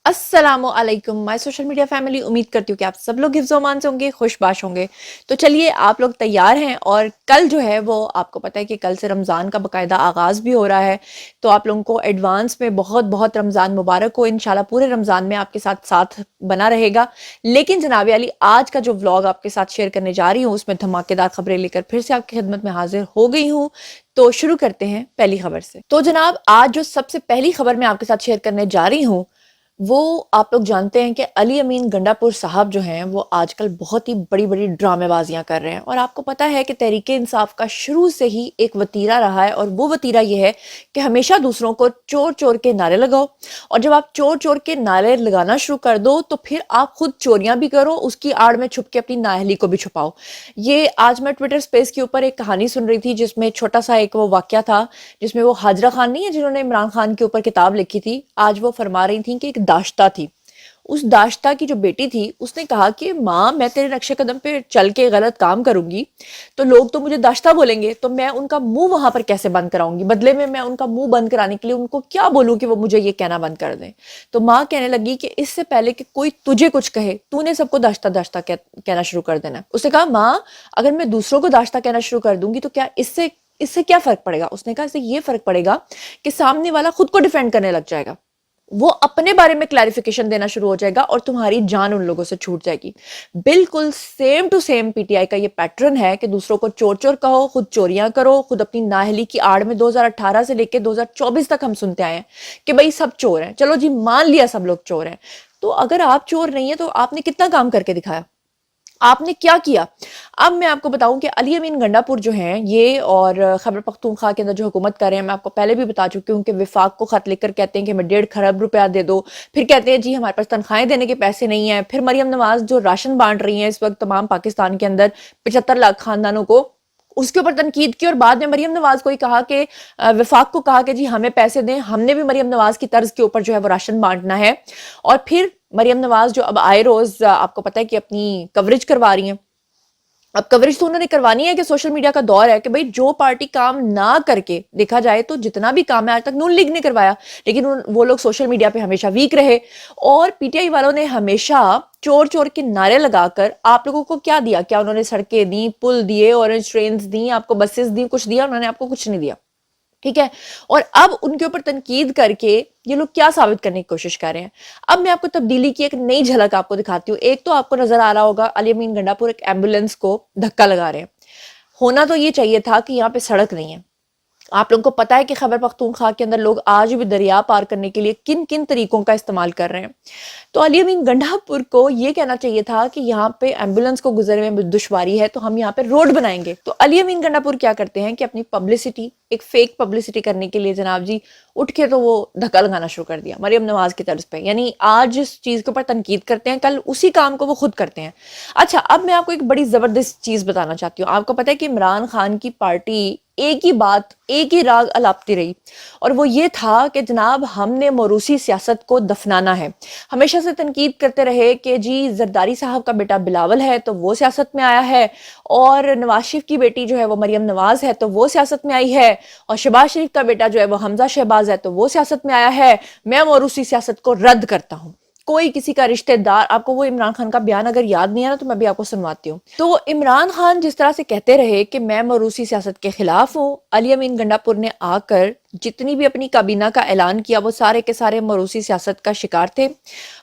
अस्सलामु अलैकुम my social media family. उम्मीद करती हूँ कि आप सब लोग हिफ्ज़-ओ-अमान से होंगे, खुशबाश होंगे। तो चलिए आप लोग तैयार हैं और कल जो है वो आपको पता है कि कल से रमज़ान का बाकायदा आगाज़ भी हो रहा है। तो आप लोगों को एडवांस में बहुत बहुत रमज़ान मुबारक हो। इंशाल्लाह पूरे रमज़ान में आपके साथ साथ बना रहेगा। लेकिन जनाब अली, आज का जो व्लॉग आपके साथ शेयर करने जा रही हूँ उसमें धमाकेदार खबरें लेकर फिर से आपकी खिदमत में हाजिर हो गई हूँ। तो शुरू करते हैं पहली खबर से। तो जनाब आज जो सबसे पहली खबर मैं आपके साथ शेयर करने जा रही हूँ वो आप लोग जानते हैं कि अली अमीन गंडापुर साहब जो हैं वो आजकल बहुत ही बड़ी बड़ी ड्रामेबाजियां कर रहे हैं। और आपको पता है कि तहरीक इंसाफ का शुरू से ही एक वतीरा रहा है और वो वतीरा ये है कि हमेशा दूसरों को चोर चोर के नारे लगाओ, और जब आप चोर चोर के नारे लगाना शुरू कर दो तो फिर आप खुद चोरियां भी करो, उसकी आड़ में छुप के अपनी नाअहली को भी छुपाओ। ये आज मैं ट्विटर स्पेस के ऊपर एक कहानी सुन रही थी जिसमें छोटा सा एक वो वाक्या था जिसमें वो हाजरा खान नहीं है जिन्होंने इमरान खान के ऊपर किताब लिखी थी, आज वो फरमा रही थी कि एक दाश्ता थी। उस दाश्ता की जो बेटी थी उसने कहा कि माँ मैं तेरे नक्शे कदम पे चल के गलत काम करूंगी तो लोग तो मुझे दाश्ता बोलेंगे, तो मैं उनका मुंह वहां पर कैसे बंद कराऊंगी, बदले में मैं उनका मुंह बंद कराने के लिए उनको क्या बोलूं कि वो मुझे ये कहना बंद कर दें। तो माँ कहने लगी कि इससे पहले कि कोई तुझे कुछ कहे तूने सबको दाश्ता दाश्ता कहना शुरू कर देना। उसने कहा माँ अगर मैं दूसरों को दाश्ता कहना शुरू कर दूंगी तो क्या इससे क्या फर्क पड़ेगा। उसने कहा इससे ये फर्क पड़ेगा कि सामने वाला खुद को डिफेंड करने लग जाएगा, वो अपने बारे में क्लैरिफिकेशन देना शुरू हो जाएगा और तुम्हारी जान उन लोगों से छूट जाएगी। बिल्कुल सेम टू सेम पीटीआई का ये पैटर्न है कि दूसरों को चोर चोर कहो, खुद चोरियां करो, खुद अपनी नाअहली की आड़ में 2018 से लेकर 2024 तक हम सुनते आए हैं कि भाई सब चोर हैं। चलो जी मान लिया सब लोग चोर हैं, तो अगर आप चोर नहीं है तो आपने कितना काम करके दिखाया, आपने क्या किया। अब मैं आपको बताऊं कि अली अमीन गंडापुर जो हैं ये और खैबर पख्तूनख्वा के अंदर जो हुकूमत कर रहे हैं, मैं आपको पहले भी बता चुकी हूँ कि विफाक को खत लिखकर कहते हैं कि हमें 1.5 खरब रुपया दे दो, फिर कहते हैं जी हमारे पास तनख्वाहें देने के पैसे नहीं है। फिर मरियम नवाज जो राशन बांट रही हैं इस वक्त तमाम पाकिस्तान के अंदर 75 लाख खानदानों को, उसके ऊपर तनकीद की और बाद में मरियम नवाज को ही कहा कि विफाक को कहा कि जी हमें पैसे दें, हमने भी मरियम नवाज की तर्ज के ऊपर जो है वो राशन बांटना है। और फिर मरियम नवाज जो अब आए रोज आपको पता है कि अपनी कवरेज करवा रही हैं। अब कवरेज तो उन्होंने करवानी है कि सोशल मीडिया का दौर है कि भाई जो पार्टी काम ना करके, देखा जाए तो जितना भी काम है आज तक नून लीग ने करवाया, लेकिन वो लोग सोशल मीडिया पे हमेशा वीक रहे। और पीटीआई वालों ने हमेशा चोर चोर के नारे लगाकर आप लोगों को क्या दिया, क्या उन्होंने सड़कें दी, पुल दिए, ऑरेंज ट्रेन्स दी, आपको बसेस दी, कुछ दिया? उन्होंने आपको कुछ नहीं दिया, ठीक है। और अब उनके ऊपर तनकीद करके ये लोग क्या साबित करने की कोशिश कर रहे हैं। अब मैं आपको तब्दीली की एक नई झलक आपको दिखाती हूँ। एक तो आपको नजर आ रहा होगा अली अमीन गंडापुर एक एम्बुलेंस को धक्का लगा रहे हैं। होना तो ये चाहिए था कि यहाँ पे सड़क नहीं है। आप लोगों को पता है कि खैबर पख्तूनख्वा के अंदर लोग आज भी दरिया पार करने के लिए किन किन तरीकों का इस्तेमाल कर रहे हैं। तो अली अमीन गंडापुर को ये कहना चाहिए था कि यहाँ पे एम्बुलेंस को गुजरने में दुश्वारी है तो हम यहाँ पे रोड बनाएंगे। तो अली अमीन गंडापुर क्या करते हैं कि अपनी पब्लिसिटी, एक फेक पब्लिसिटी करने के लिए जनाब जी उठ के तो वो धक्का लगाना शुरू कर दिया मरियम नवाज की तर्ज पे। यानी आज जिस चीज के ऊपर तनकीद करते हैं कल उसी काम को वो खुद करते हैं। अच्छा, अब मैं आपको एक बड़ी जबरदस्त चीज बताना चाहती हूँ। आपको पता है कि इमरान खान की पार्टी एक ही बात, एक ही राग अलापती रही, और वो ये था कि जनाब हमने मोरूसी सियासत को दफनाना है। हमेशा से तनकीद करते रहे कि जी जरदारी साहब का बेटा बिलावल है तो वो सियासत में आया है, और नवाज शरीफ की बेटी जो है वो मरियम नवाज है तो वो सियासत में आई है, और शहबाज शरीफ का बेटा जो है वो हमजा शहबाज है तो वो सियासत में आया है। मैं मोरूसी सियासत को रद्द करता हूँ। कोई किसी का रिश्तेदार, आपको वो इमरान खान का बयान अगर याद नहीं है ना तो मैं भी आपको सुनवाती हूँ। तो इमरान खान जिस तरह से कहते रहे कि मैं मोरूसी सियासत के खिलाफ हूँ, अली अमीन गंडापुर ने आकर जितनी भी अपनी काबीना का ऐलान किया वो सारे के सारे मोरूसी सियासत का शिकार थे।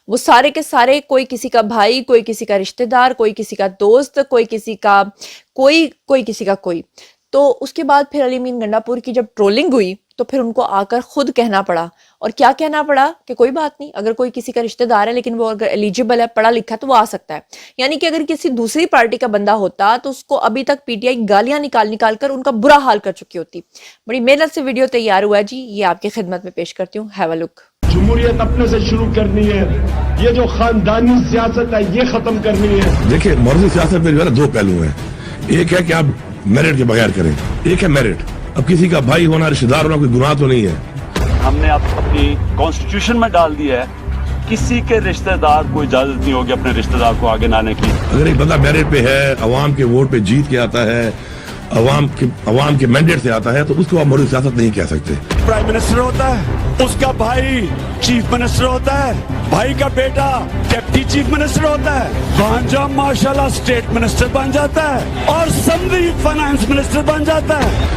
वो सारे के सारे, कोई किसी का भाई, कोई किसी का रिश्तेदार, कोई किसी का दोस्त, कोई किसी का कोई किसी का कोई। तो उसके बाद फिर अली अमीन गंडापुर की जब ट्रोलिंग हुई तो फिर उनको आकर खुद कहना पड़ा। और क्या कहना पड़ा कि कोई बात नहीं, अगर कोई किसी का रिश्तेदार है लेकिन वो अगर एलिजिबल है, पढ़ा लिखा है तो वो आ सकता है। यानी कि अगर किसी दूसरी पार्टी का बंदा होता तो उसको अभी तक पीटीआई गालियां निकाल कर उनका बुरा हाल कर चुकी होती। बड़ी मेहनत से वीडियो तैयार हुआ है जी, ये आपकी खिदमत में पेश करती हूँ। Have a look. जमहूरियत अपने से शुरू करनी है, ये जो खानदानी सियासत है ये खत्म करनी है। देखिए मोरूसी सियासत में जो है ना दो पहलू हैं। एक है कि आप मेरिट के बगैर करें, एक है मेरिट। अब किसी का भाई होना, रिश्तेदार होना कोई गुनाह तो नहीं है। हमने अपनी कॉन्स्टिट्यूशन में डाल दिया है किसी के रिश्तेदार को इजाजत नहीं होगी अपने रिश्तेदार को आगे लाने की। अगर एक बंदा मेरिट पे है, अवाम के वोट पे जीत के आता है अवाम के मैंडेट से आता है तो उसको आप मौजूद सियासत नहीं कह सकते। प्राइम मिनिस्टर होता है, उसका भाई चीफ मिनिस्टर होता है, भाई का बेटा डिप्टी चीफ मिनिस्टर होता है, भांजा माशाल्लाह स्टेट मिनिस्टर बन जाता है और समधी फाइनेंस मिनिस्टर बन जाता है।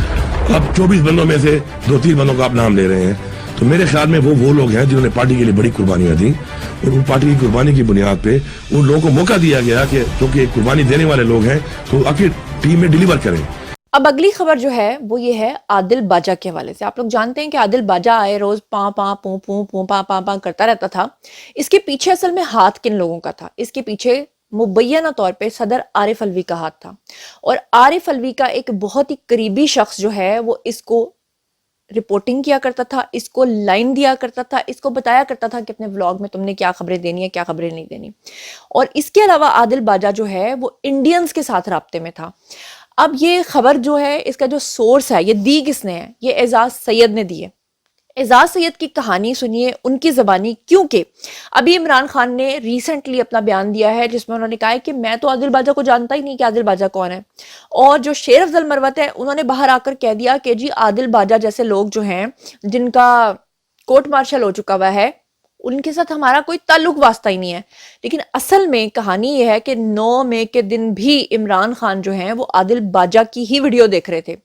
अब 24 बंदों में से 2-3 बंदों का आप नाम ले रहे हैं, तो मेरे ख्याल में वो लोग हैं जिन्होंने पार्टी के लिए बड़ी कुर्बानियां दी, और उन पार्टी की कुर्बानी की बुनियाद पे उन लोगों को मौका दिया गया कि क्योंकि कुर्बानी देने वाले लोग हैं तो आखिर टीम में डिलीवर करें। अब अगली खबर जो है वो ये है आदिल बाजा के हवाले से। आप लोग जानते हैं कि आदिल बाजा आए रोज पा पा पू पू पू पा पा पा करता रहता था। इसके पीछे असल में हाथ किन लोगों का था? इसके पीछे मुबैना तौर पे सदर आरिफ अलवी का हाथ था, और आरिफ अलवी का एक बहुत ही करीबी शख्स जो है वो इसको रिपोर्टिंग किया करता था, इसको लाइन दिया करता था, इसको बताया करता था कि अपने व्लॉग में तुमने क्या खबरें देनी है, क्या खबरें नहीं देनी। और इसके अलावा आदिल बाजा जो है वो इंडियंस के साथ राब्ते में था। अब ये खबर जो है, इसका जो सोर्स है, ये दी किसने है? ये एजाज सैयद ने दी है। एजाज सैयद की कहानी सुनिए उनकी ज़बानी, क्योंकि अभी इमरान खान ने रिसेंटली अपना बयान दिया है जिसमें उन्होंने कहा है कि मैं तो आदिल बाजा को जानता ही नहीं कि आदिल बाजा कौन है। और जो शेर अफजल मरवत है उन्होंने बाहर आकर कह दिया कि जी आदिल बाजा जैसे लोग जो हैं जिनका कोर्ट मार्शल हो चुका हुआ है उनके साथ हमारा कोई ताल्लुक वास्ता ही नहीं है। लेकिन असल में कहानी ये है कि 9 मई के दिन भी इमरान खान जो है वो आदिल बाजा की ही वीडियो देख रहे थे।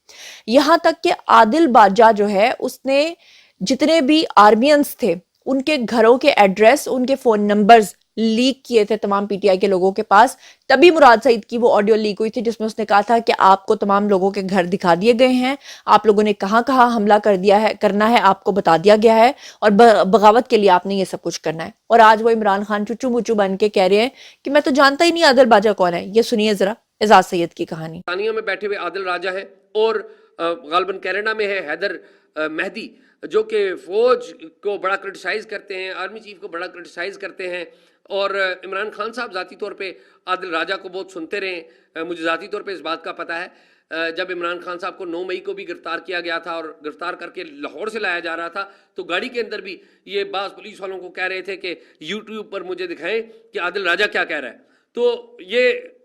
यहाँ तक कि आदिल बाजा जो है उसने जितने भी आर्मियंस थे उनके घरों के एड्रेस, उनके फोन नंबर्स लीक किए थे तमाम पीटीआई के लोगों के पास। तभी मुराद सईद की वो ऑडियो लीक हुई थी जिसमें उसने कहा था कि आपको तमाम लोगों के घर दिखा दिए गए हैं, आप लोगों ने कहाँ कहाँ हमला कर दिया है, करना है आपको बता दिया गया है, और बगावत के लिए आपने ये सब कुछ करना है। और आज वो इमरान खान चुचू मुचू बन के कह रहे हैं कि मैं तो जानता ही नहीं आदिल बाजा कौन है। ये सुनिए जरा एजाज सैयद की कहानी। तानिया में बैठे हुए आदिल राजा है और गालबन कनाडा में है हैदर मेहदी, जो कि फौज को बड़ा क्रिटिसाइज़ करते हैं, आर्मी चीफ को बड़ा क्रिटिसाइज़ करते हैं। और इमरान खान साहब ज़ाती तौर पे आदिल राजा को बहुत सुनते रहे। मुझे ज़ाती तौर पे इस बात का पता है जब इमरान खान साहब को 9 मई को भी गिरफ्तार किया गया था और गिरफ्तार करके लाहौर से लाया जा रहा था, तो गाड़ी के अंदर भी ये बाज़ पुलिस वालों को कह रहे थे कि यूट्यूब पर मुझे दिखाएं कि आदिल राजा क्या कह रहा है। तो ये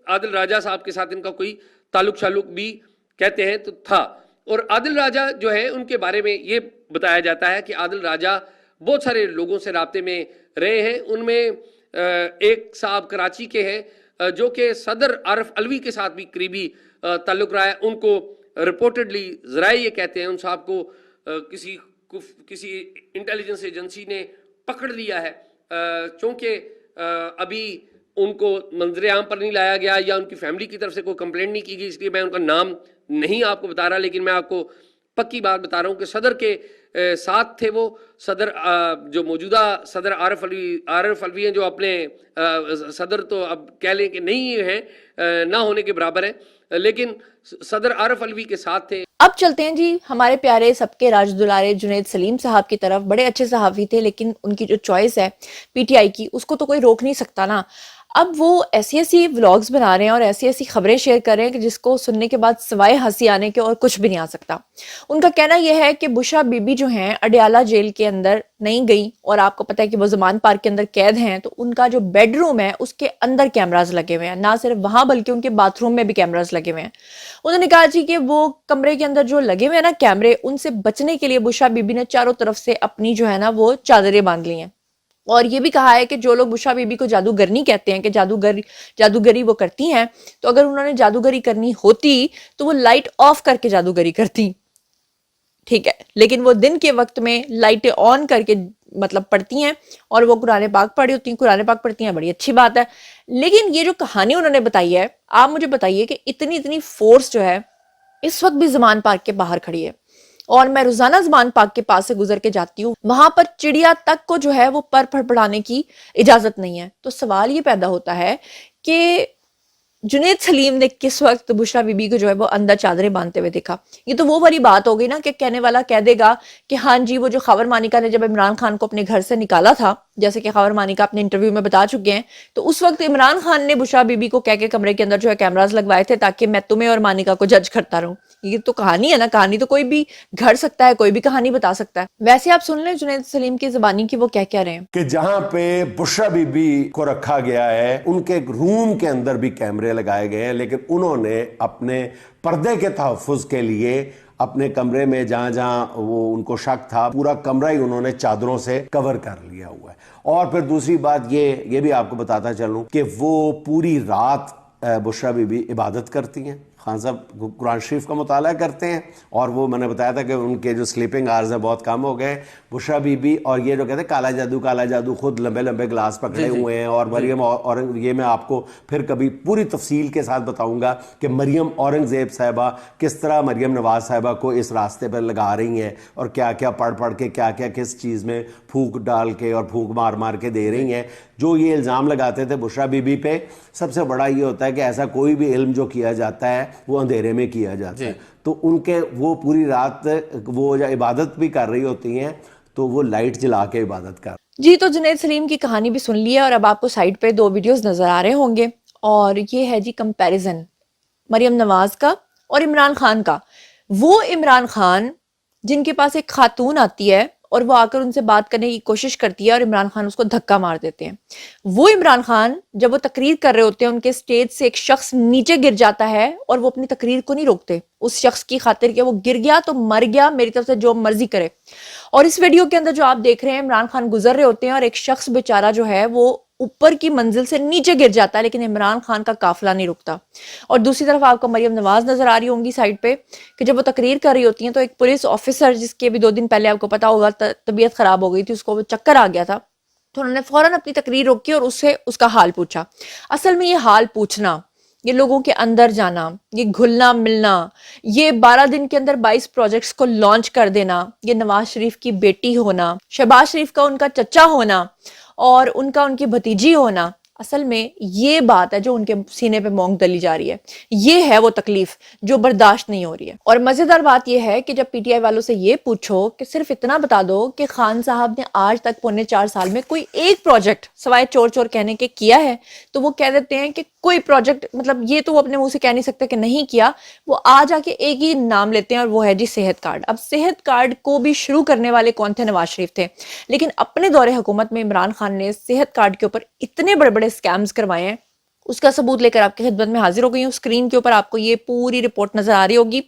आदिल राजा साहब के साथ इनका कोई ताल्लुक शालुक भी कहते हैं तो था। और आदिल राजा जो है उनके बारे में ये बताया जाता है कि आदिल राजा बहुत सारे लोगों से राब्ते में रहे हैं। उनमें एक साहब कराची के हैं जो कि सदर आरिफ अलवी के साथ भी करीबी ताल्लुक रहा है। उनको रिपोर्टेडली ज़राए ये कहते हैं उन साहब को किसी इंटेलिजेंस एजेंसी ने पकड़ लिया है, चूँकि अभी उनको मंजर आम पर नहीं लाया गया या उनकी फैमिली की तरफ से कोई कंप्लेंट नहीं की गई, इसलिए मैं उनका नाम नहीं आपको बता रहा। लेकिन मैं आपको पक्की बात बता रहा हूँ कि सदर के साथ थे वो। सदर जो मौजूदा सदर आरिफ अलवी हैं, जो अपने सदर तो अब कह लें कि नहीं हैं, ना होने के बराबर हैं, लेकिन सदर आरिफ अलवी के साथ थे। अब चलते हैं जी हमारे प्यारे सबके राज दुलारे जुनैद सलीम साहब की तरफ। बड़े अच्छे सहाफ़ी थे, लेकिन उनकी जो चॉइस है पीटीआई की उसको तो कोई रोक नहीं सकता ना। अब वो ऐसी व्लॉग्स बना रहे हैं और ऐसी खबरें शेयर कर रहे हैं कि जिसको सुनने के बाद सिवाय हंसी आने के और कुछ भी नहीं आ सकता। उनका कहना यह है कि बुशा बीबी जो हैं अडयाला जेल के अंदर नहीं गई, और आपको पता है कि वो ज़मान पार्क के अंदर कैद हैं, तो उनका जो बेडरूम है उसके अंदर कैमराज लगे हुए हैं। ना सिर्फ वहां बल्कि उनके बाथरूम में भी कैमराज लगे हुए हैं। उन्होंने कहा जी कि वो कमरे के अंदर जो लगे हुए हैं ना कैमरे, उनसे बचने के लिए बुशा बीबी ने चारों तरफ से अपनी जो है ना वो चादरें बांध ली हैं। और ये भी कहा है कि जो लोग बुशा बीबी को जादूगरनी कहते हैं कि जादूगरी वो करती हैं, तो अगर उन्होंने जादूगरी करनी होती तो वो लाइट ऑफ करके जादूगरी करती, ठीक है, लेकिन वो दिन के वक्त में लाइटें ऑन करके मतलब पढ़ती हैं और वो कुरान पाक पढ़ी होती हैं। कुरान पाक पढ़ती हैं, बड़ी अच्छी बात है, लेकिन ये जो कहानी उन्होंने बताई है, आप मुझे बताइए कि इतनी फोर्स जो है इस वक्त भी ज़मान पार्क के बाहर खड़ी है, और मैं रोजाना ज़मान पार्क के पास से गुजर के जाती हूँ, वहां पर चिड़िया तक को जो है वो पर फड़फड़ाने की इजाजत नहीं है। तो सवाल ये पैदा होता है कि जुनैद सलीम ने किस वक्त बुशरा बीबी को जो है वो अंदर चादरें बांधते हुए देखा। ये तो वो वाली बात हो गई ना कि कहने वाला कह देगा कि हाँ जी वो जो खबर मानिका ने जब इमरान खान को अपने घर से निकाला था, जैसे कि खबर मानिका अपने इंटरव्यू में बता चुके हैं, तो उस वक्त इमरान खान ने बुशरा बीबी को कह के कमरे के अंदर जो है कैमराज लगवाए थे ताकि मैं तुम्हें और मानिका को जज करता रहूं। یہ تو کہانی ہے نا, کہانی تو کوئی بھی گھڑ سکتا ہے, کوئی بھی کہانی بتا سکتا ہے. ویسے آپ سن لیں جنید سلیم کی زبانی کی وہ کیا کہہ رہے ہیں کہ جہاں پہ بشرا بی بی کو رکھا گیا ہے ان کے روم کے اندر بھی کیمرے لگائے گئے ہیں, لیکن انہوں نے اپنے پردے کے تحفظ کے لیے اپنے کمرے میں جہاں جہاں وہ ان کو شک تھا پورا کمرہ ہی انہوں نے چادروں سے کور کر لیا ہوا ہے. اور پھر دوسری بات یہ بھی آپ کو بتاتا چلوں کہ وہ پوری رات بشرا بی بی عبادت کرتی ہیں, خان صاحب قرآن شریف کا مطالعہ کرتے ہیں, اور وہ میں نے بتایا تھا کہ ان کے جو سلیپنگ آورز ہیں بہت کم ہو گئے. بشرا بی بی اور یہ جو کہتے ہیں کالا جادو خود لمبے لمبے گلاس پکڑے ہوئے ہیں, اور مریم اورنگ, یہ میں آپ کو پھر کبھی پوری تفصیل کے ساتھ بتاؤں گا کہ مریم اورنگزیب صاحبہ کس طرح مریم نواز صاحبہ کو اس راستے پر لگا رہی ہیں, اور کیا کیا پڑھ کے کیا کیا کس چیز میں پھونک ڈال کے اور پھونک مار کے دے رہی ہیں. جو یہ الزام لگاتے تھے بشرا بی بی پہ, سب سے بڑا یہ ہوتا ہے کہ ایسا کوئی بھی علم جو کیا جاتا ہے وہ اندھیرے میں کیا جاتا ہے. تو ان کے وہ پوری رات وہ عبادت بھی کر رہی ہوتی ہیں تو وہ لائٹ جلا کے عبادت کر. جی, تو جنید سلیم کی کہانی بھی سن لی ہے, اور اب آپ کو سائٹ پہ 2 ویڈیوز نظر آ رہے ہوں گے, اور یہ ہے جی کمپیریزن مریم نواز کا اور عمران خان کا. وہ عمران خان جن کے پاس ایک خاتون آتی ہے اور وہ آ کر ان سے بات کرنے کی کوشش کرتی ہے اور عمران خان اس کو دھکا مار دیتے ہیں. وہ عمران خان جب وہ تقریر کر رہے ہوتے ہیں ان کے سٹیج سے ایک شخص نیچے گر جاتا ہے اور وہ اپنی تقریر کو نہیں روکتے اس شخص کی خاطر کہ وہ گر گیا تو مر گیا, میری طرف سے جو مرضی کرے. اور اس ویڈیو کے اندر جو آپ دیکھ رہے ہیں عمران خان گزر رہے ہوتے ہیں اور ایک شخص بیچارہ جو ہے وہ اوپر کی منزل سے نیچے گر جاتا ہے, لیکن عمران خان کا قافلہ نہیں رکتا. اور دوسری طرف آپ کو مریم نواز نظر آ رہی ہوں گی سائڈ پہ کہ جب وہ تقریر کر رہی ہوتی ہیں تو ایک پولیس آفیسر جس کے بھی 2 دن پہلے آپ کو پتا ہوگا طبیعت خراب ہو گئی تھی, اس کو وہ چکر آ گیا تھا, تو انہوں نے فوراً اپنی تقریر روکی اور اس سے اس کا حال پوچھا. اصل میں یہ حال پوچھنا, یہ لوگوں کے اندر جانا, یہ گھلنا ملنا, یہ 12 دن کے اندر 22 پروجیکٹس کو لانچ کر دینا, یہ نواز شریف کی بیٹی ہونا, شہباز شریف کا ان کا چچا ہونا اور ان کی بھتیجی ہونا, اصل میں یہ بات ہے جو ان کے سینے پہ مونگ ڈلی جا رہی ہے. یہ ہے وہ تکلیف جو برداشت نہیں ہو رہی ہے. اور مزیدار بات یہ ہے کہ جب پی ٹی آئی والوں سے یہ پوچھو کہ صرف اتنا بتا دو کہ خان صاحب نے آج تک 4.25 سال میں کوئی ایک پروجیکٹ سوائے چور کہنے کے کیا ہے, تو وہ کہہ دیتے ہیں کہ کوئی پروجیکٹ, مطلب یہ تو وہ اپنے منہ سے کہہ نہیں سکتے کہ نہیں کیا, وہ آ جا کے ایک ہی نام لیتے ہیں اور وہ ہے جی صحت کارڈ. اب صحت کارڈ کو بھی شروع کرنے والے کون تھے؟ نواز شریف تھے. لیکن اپنے دور حکومت میں عمران خان نے صحت کارڈ کے اوپر اتنے بڑے بڑے سکیمز کروائے ہیں, اس کا ثبوت لے کر آپ کی خدمت میں حاضر ہو گئی ہوں. اسکرین کے اوپر آپ کو یہ پوری رپورٹ نظر آ رہی ہوگی.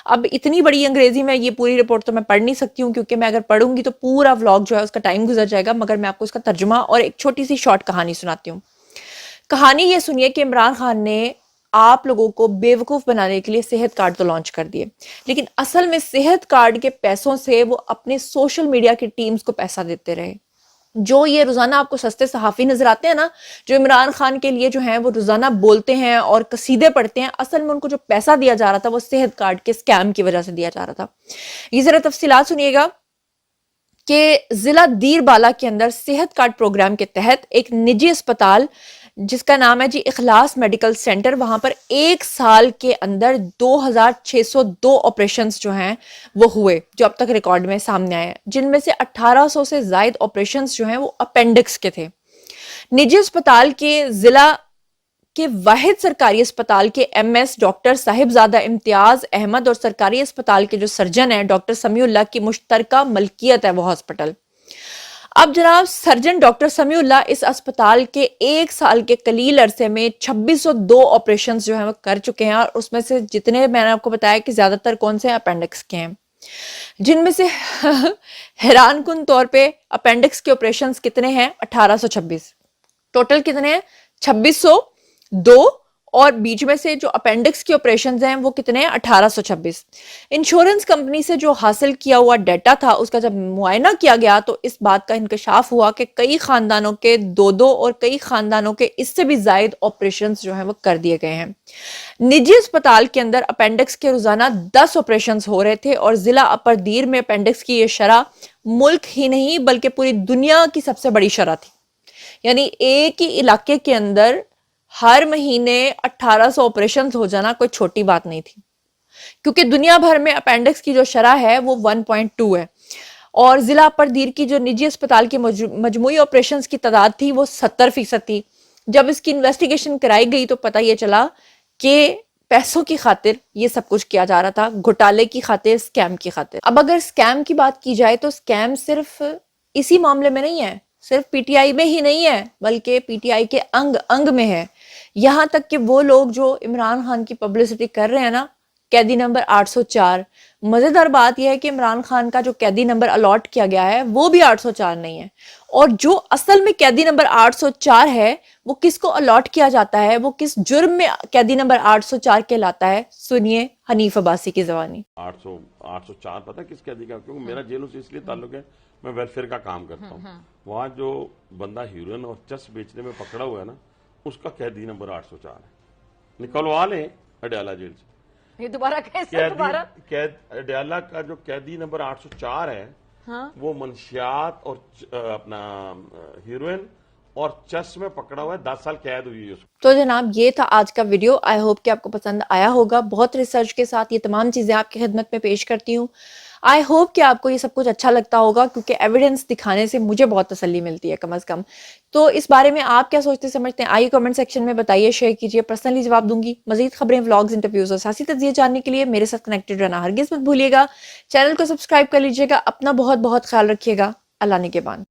اب اتنی بڑی انگریزی میں یہ پوری رپورٹ تو میں پڑھ نہیں سکتی ہوں, کیونکہ میں اگر پڑھوں گی تو پورا ولاگ جو ہے اس کا ٹائم گزر جائے گا, مگر میں آپ کو اس کا ترجمہ اور ایک چھوٹی سی شارٹ کہانی سناتی ہوں. کہانی یہ سنیے کہ عمران خان نے آپ لوگوں کو بیوقوف بنانے کے لیے صحت کارڈ تو لانچ کر دیے, لیکن اصل میں صحت کارڈ کے پیسوں سے وہ اپنے سوشل میڈیا کی ٹیمز کو پیسہ دیتے رہے. جو یہ روزانہ آپ کو سستے صحافی نظر آتے ہیں نا, جو عمران خان کے لیے جو ہیں وہ روزانہ بولتے ہیں اور قصیدے پڑھتے ہیں, اصل میں ان کو جو پیسہ دیا جا رہا تھا وہ صحت کارڈ کے سکیم کی وجہ سے دیا جا رہا تھا. یہ ذرا تفصیلات سنیے گا کہ ضلع دیر بالا کے اندر صحت کارڈ پروگرام کے تحت ایک نجی اسپتال جس کا نام ہے جی اخلاص میڈیکل سینٹر, وہاں پر 1 سال کے اندر 2602 آپریشنز جو ہیں وہ ہوئے, جو اب تک ریکارڈ میں سامنے آئے ہیں, جن میں سے 1800 سے زائد آپریشنز جو ہیں وہ اپینڈکس کے تھے. نجی اسپتال کے ضلع کے واحد سرکاری اسپتال کے ایم ایس ڈاکٹر صاحبزادہ امتیاز احمد اور سرکاری اسپتال کے جو سرجن ہیں ڈاکٹر سمیع اللہ کی مشترکہ ملکیت ہے وہ ہاسپٹل. اب جناب سرجن ڈاکٹر سمیع اللہ اس اسپتال کے 1 سال کے قلیل عرصے میں 2602 آپریشنز جو ہیں وہ کر چکے ہیں, اور اس میں سے جتنے میں نے آپ کو بتایا کہ زیادہ تر کون سے اپینڈکس کے ہیں, جن میں سے حیران کن طور پہ اپینڈکس کے آپریشنز کتنے ہیں 1826, ٹوٹل کتنے ہیں 2602, اور بیچ میں سے جو اپینڈکس کے آپریشنز ہیں وہ کتنے ہیں 1826. انشورنس کمپنی سے جو حاصل کیا ہوا ڈیٹا تھا اس کا جب معائنہ کیا گیا تو اس بات کا انکشاف ہوا کہ کئی خاندانوں کے 2 اور کئی خاندانوں کے اس سے بھی زائد آپریشنز جو ہیں وہ کر دیے گئے ہیں. نجی اسپتال کے اندر اپینڈکس کے روزانہ 10 آپریشنز ہو رہے تھے, اور ضلع اپر دیر میں اپینڈکس کی یہ شرح ملک ہی نہیں بلکہ پوری دنیا کی سب سے بڑی شرح تھی. یعنی ایک ہی علاقے کے اندر ہر مہینے 1800 آپریشنز ہو جانا کوئی چھوٹی بات نہیں تھی, کیونکہ دنیا بھر میں اپینڈکس کی جو شرح ہے وہ 1.2 ہے, اور ضلع پر دیر کی جو نجی اسپتال کی مجموعی آپریشنز کی تعداد تھی وہ 70% تھی. جب اس کی انویسٹیگیشن کرائی گئی تو پتہ یہ چلا کہ پیسوں کی خاطر یہ سب کچھ کیا جا رہا تھا, گھوٹالے کی خاطر, اسکیم کی خاطر. اب اگر اسکیم کی بات کی جائے تو اسکیم صرف اسی معاملے میں نہیں ہے, صرف پی ٹی آئی میں ہی نہیں ہے, بلکہ پی ٹی آئی کے انگ انگ میں ہے. یہاں تک کہ وہ لوگ جو عمران خان کی پبلسٹی کر رہے ہیں نا, قیدی نمبر 804, مزیدار بات یہ ہے کہ عمران خان کا جو قیدی نمبر الاٹ کیا گیا ہے وہ بھی 804 نہیں ہے, اور جو اصل میں قیدی نمبر 804 ہے وہ کس کو الاٹ کیا جاتا ہے, وہ کس جرم میں قیدی نمبر 804 کہلاتا ہے, سنیے حنیف عباسی کی زبانی. 804 پتہ کس قیدی کا, کیونکہ میرا جیلوں سے اس لیے تعلق ہے, میں ویلفیئر کا کام کرتا ہوں. وہاں جو بندہ ہیروئن اور چرس بیچنے میں پکڑا ہوا ہے نا, اس کا قیدی نمبر 804 ہے. نکلوا لیں اڈیالہ جیل سے. یہ دوبارہ کیسے دوبارہ اڈیالہ کا جو قیدی نمبر 804 ہے وہ منشیات اور اپنا ہیروئن اور چرس میں پکڑا ہوا ہے, 10 سال قید ہوئی ہے اس کو. تو جناب یہ تھا آج کا ویڈیو. آئی ہوپ کہ آپ کو پسند آیا ہوگا. بہت ریسرچ کے ساتھ یہ تمام چیزیں آپ کی خدمت میں پیش کرتی ہوں. آئی ہوپ کہ آپ کو یہ سب کچھ اچھا لگتا ہوگا, کیونکہ ایویڈنس دکھانے سے مجھے بہت تسلی ملتی ہے کم از کم. تو اس بارے میں آپ کیا سوچتے سمجھتے ہیں, آئیے کمنٹ سیکشن میں بتائیے, شیئر کیجیے, پرسنلی جواب دوں گی. مزید خبریں, ولاگز, انٹرویوز اور سیاسی تجزیے جاننے کے لیے میرے ساتھ کنیکٹڈ رہنا ہرگز مت بھولیے گا. چینل کو سبسکرائب کر لیجیے گا. اپنا بہت بہت خیال رکھیے گا. اللہ نگہبان.